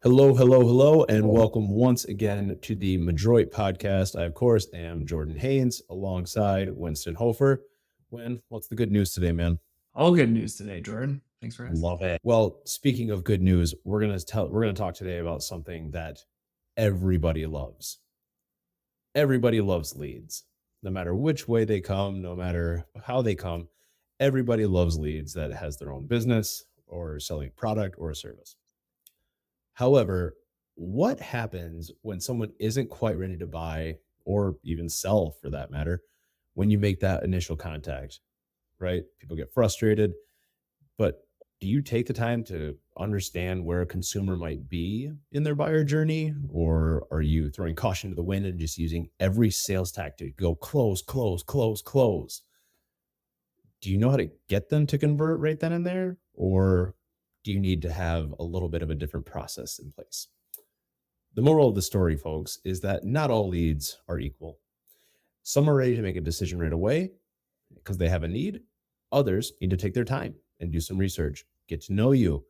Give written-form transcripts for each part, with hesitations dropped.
Hello, hello, hello, and welcome once again to the Madroit podcast. I, of course, am Jordan Haynes alongside Winston Hofer. What's the good news today, man? All good news today, Jordan. Thanks for asking. Love it. Well, speaking of good news, we're gonna talk today about something that everybody loves. Everybody loves leads. No matter which way they come, no matter how they come, everybody loves leads that has their own business or selling a product or a service. However, what happens when someone isn't quite ready to buy or even sell for that matter when you make that initial contact, right? People get frustrated, but do you take the time to understand where a consumer might be in their buyer journey? Or are you throwing caution to the wind and just using every sales tactic to go close, close, close, close? Do you know how to get them to convert right then and there? Or do you need to have a little bit of a different process in place? The moral of the story, folks, is that not all leads are equal. Some are ready to make a decision right away because they have a need. Others need to take their time and do some research, get to know you,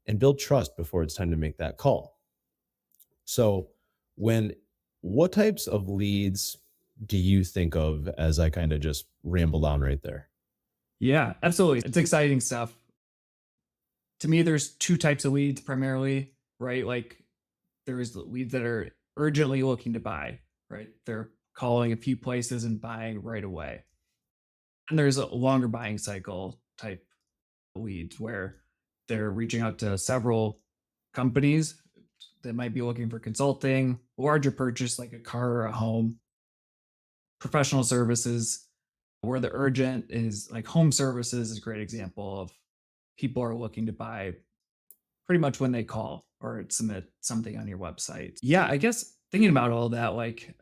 and build trust before it's time to make that call. So, what types of leads do you think of as I kind of just rambled on right there? Yeah, absolutely. It's exciting stuff. To me, there's two types of leads primarily, right? Like there's the leads that are urgently looking to buy, right? They're calling a few places and buying right away. And there's a longer buying cycle type leads where they're reaching out to several companies that might be looking for consulting, larger purchase like a car or a home, professional services, where the urgent is like home services is a great example of people are looking to buy pretty much when they call or submit something on your website. Yeah, I guess thinking about all that, like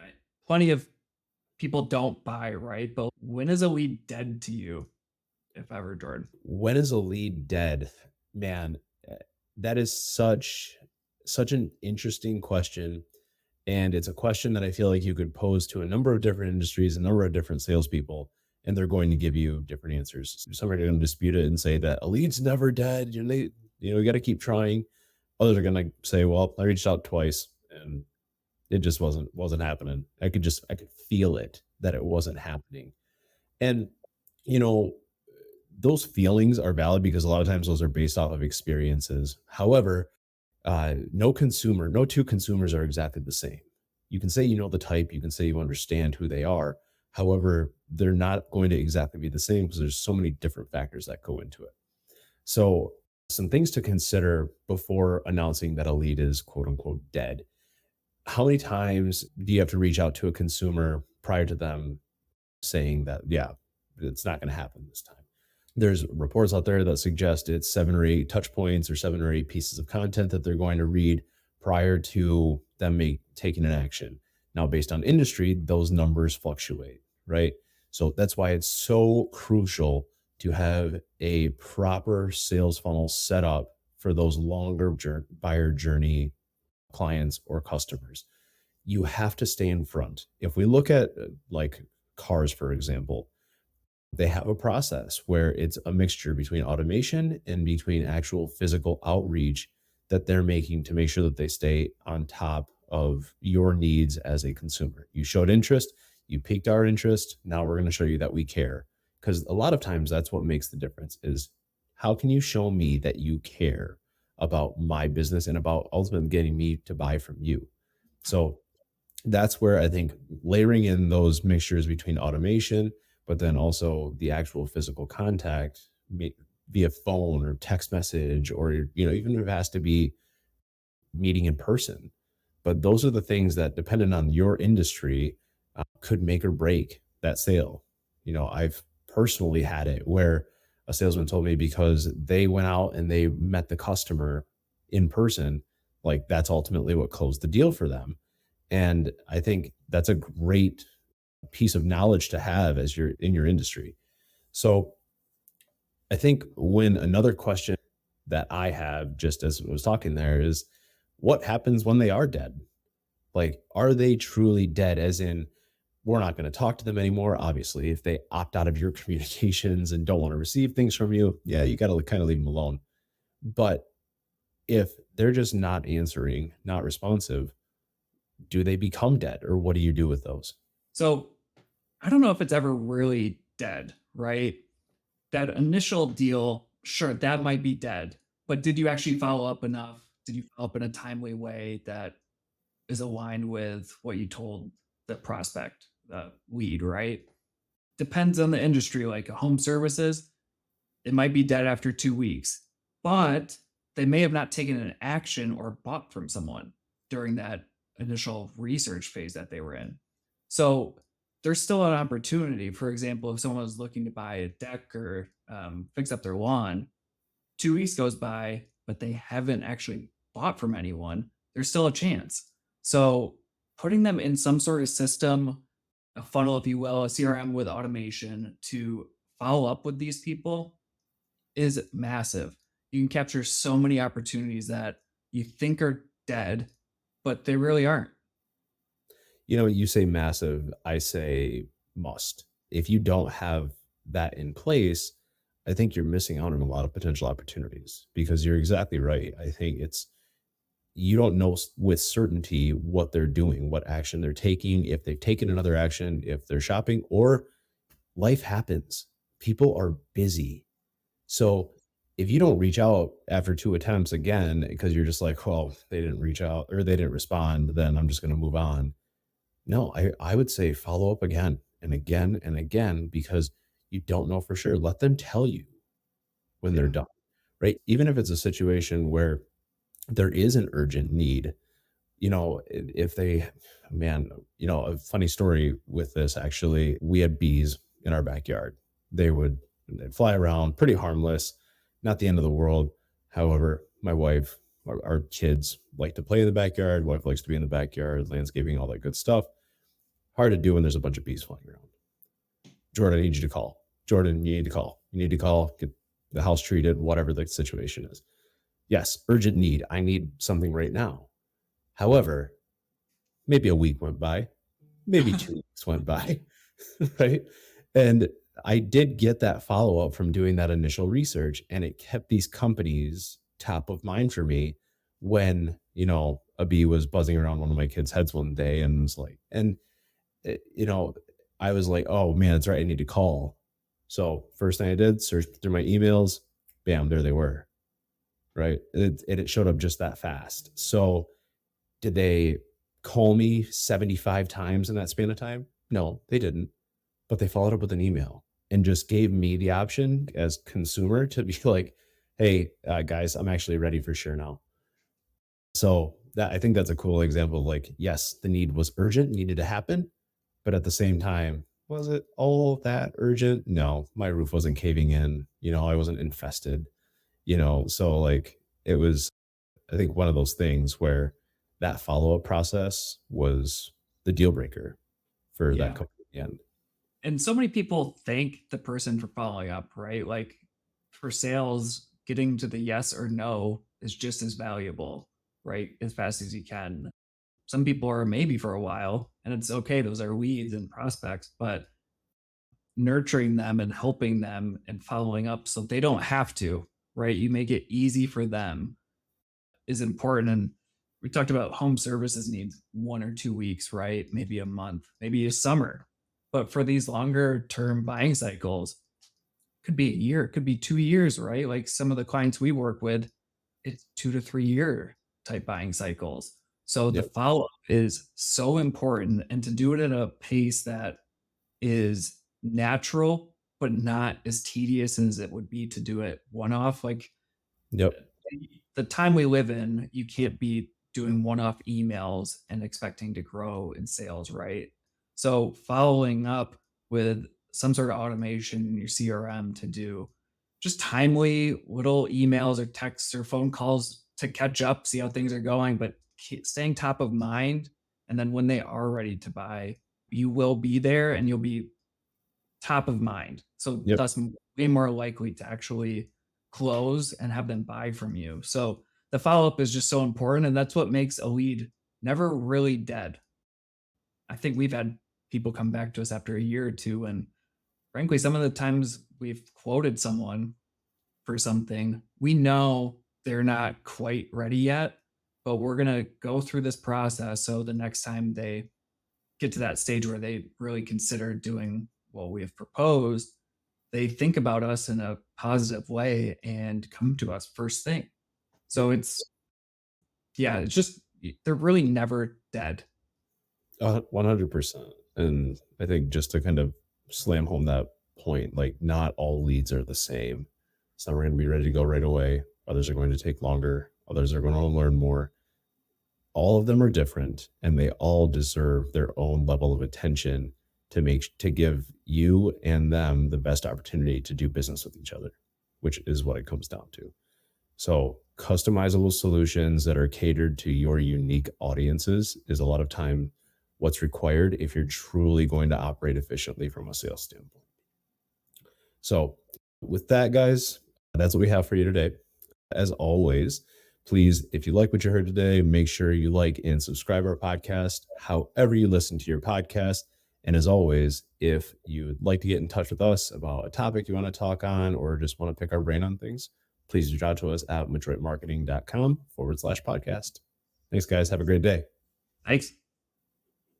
plenty of people don't buy, right? But when is a lead dead to you, if ever, Jordan? When is a lead dead? Man, eh, that is such an interesting question. And it's a question that I feel like you could pose to a number of different industries, a number of different salespeople, and they're going to give you different answers. Some are going to dispute it and say that a lead's never dead. You got to keep trying. Others are going to say, well, I reached out twice and it just wasn't happening. I could feel it that it wasn't happening. And you know, those feelings are valid because a lot of times those are based off of experiences. However, no two consumers are exactly the same. You can say you know the type, you can say you understand who they are. However, they're not going to exactly be the same because there's so many different factors that go into it. So, some things to consider before announcing that a lead is quote unquote dead. How many times do you have to reach out to a consumer prior to them saying that, yeah, it's not going to happen this time? There's reports out there that suggest it's 7 or 8 touch points or 7 or 8 pieces of content that they're going to read prior to them taking an action. Now, based on industry, those numbers fluctuate, right? So that's why it's so crucial to have a proper sales funnel set up for those longer buyer journey clients or customers. You have to stay in front. If we look at like cars, for example, they have a process where it's a mixture between automation and between actual physical outreach that they're making to make sure that they stay on top of your needs as a consumer. You showed interest, you piqued our interest. Now we're going to show you that we care. Because a lot of times that's what makes the difference is how can you show me that you care about my business and about ultimately getting me to buy from you? So that's where I think layering in those mixtures between automation, but then also the actual physical contact via phone or text message, or, even if it has to be meeting in person. But those are the things that, depending on your industry, could make or break that sale. I've personally had it where a salesman told me because they went out and they met the customer in person, like that's ultimately what closed the deal for them. And I think that's a great piece of knowledge to have as you're in your industry. So I think when another question that I have, just as I was talking there, is what happens when they are dead? Like, are they truly dead? As in, we're not going to talk to them anymore. Obviously, if they opt out of your communications and don't want to receive things from you, yeah, you got to kind of leave them alone. But If they're just not answering, not responsive, do they become dead or what do you do with those? So I don't know if it's ever really dead, right? That initial deal, sure, that might be dead. But did you actually follow up enough? Did you follow up in a timely way that is aligned with what you told the prospect, the lead, right? Depends on the industry, like home services, it might be dead after 2 weeks, but they may have not taken an action or bought from someone during that initial research phase that they were in. So there's still an opportunity. For example, if someone was looking to buy a deck or fix up their lawn, 2 weeks goes by, but they haven't actually bought from anyone, there's still a chance. So putting them in some sort of system, a funnel, if you will, a CRM with automation to follow up with these people is massive. You can capture so many opportunities that you think are dead, but they really aren't. You say massive, I say must. If you don't have that in place, I think you're missing out on a lot of potential opportunities because you're exactly right. I think it's you don't know with certainty what they're doing, what action they're taking, if they've taken another action, if they're shopping, or life happens. People are busy. So if you don't reach out after 2 attempts again because you're just like, "Well, they didn't reach out or they didn't respond, then I'm just gonna move on." No, I would say follow up again and again and again because you don't know for sure. Let them tell you when they're Yeah. done, right? Even if it's a situation where there is an urgent need, if they man, a funny story with this actually, we had bees in our backyard. They'd fly around, pretty harmless, not the end of the world. However, my wife, our kids like to play in the backyard. Wife likes to be in the backyard, landscaping, all that good stuff. Hard to do when there's a bunch of bees flying around. Jordan, I need you to call. Jordan, you need to call. You need to call, get the house treated, whatever the situation is. Yes, urgent need. I need something right now. However, maybe a week went by, maybe 2 weeks went by, right? And I did get that follow up from doing that initial research, and it kept these companies top of mind for me when, a bee was buzzing around one of my kids' heads one day and was like, and it, you know, I was like, "Oh, man, that's right, I need to call." So, first thing I did, searched through my emails, bam, there they were, right? It showed up just that fast. So, did they call me 75 times in that span of time? No, they didn't, but they followed up with an email and just gave me the option as consumer to be like, "Hey, guys, I'm actually ready for sure now." So, that I think that's a cool example of like, yes, the need was urgent, needed to happen, but at the same time, was it all that urgent? No, my roof wasn't caving in, I wasn't infested, so, like, it was, I think, one of those things where that follow-up process was the deal breaker for that Yeah. company in the end. And so many people thank the person for following up, right? Like for sales, getting to the yes or no is just as valuable, right? As fast as you can. Some people are maybe for a while, and it's okay. Those are weeds and prospects, but nurturing them and helping them and following up so they don't have to, right? You make it easy for them is important. And we talked about home services needs 1 or 2 weeks, right? Maybe a month, maybe a summer. But for these longer term buying cycles, could be a year, it could be 2 years, right? Like some of the clients we work with, it's 2 to 3 year type buying cycles. So the Yep, follow up is so important and to do it at a pace that is natural, but not as tedious as it would be to do it one off. Like yep, the time we live in, you can't be doing one-off emails and expecting to grow in sales, right? So following up with some sort of automation in your CRM to do just timely little emails or texts or phone calls to catch up, see how things are going, but staying top of mind. And then when they are ready to buy, you will be there and you'll be top of mind. So yep, thus way more likely to actually close and have them buy from you. So the follow-up is just so important. And that's what makes a lead never really dead. I think we've had people come back to us after a year or two. And frankly, some of the times we've quoted someone for something, we know they're not quite ready yet, but we're going to go through this process. So the next time they get to that stage where they really consider doing what we have proposed, they think about us in a positive way and come to us first thing. So it's, yeah, it's just, they're really never dead. 100%. And I think just to kind of slam home that point, like not all leads are the same. Some are going to be ready to go right away. Others are going to take longer. Others are going to learn more. All of them are different and they all deserve their own level of attention to give you and them the best opportunity to do business with each other, which is what it comes down to. So customizable solutions that are catered to your unique audiences is a lot of time what's required if you're truly going to operate efficiently from a sales standpoint. So with that, guys, that's what we have for you today. As always, please, if you like what you heard today, make sure you like and subscribe our podcast, however you listen to your podcast. And as always, if you'd like to get in touch with us about a topic you want to talk on or just want to pick our brain on things, please reach out to us at madroitmarketing.com/podcast. Thanks, guys. Have a great day. Thanks.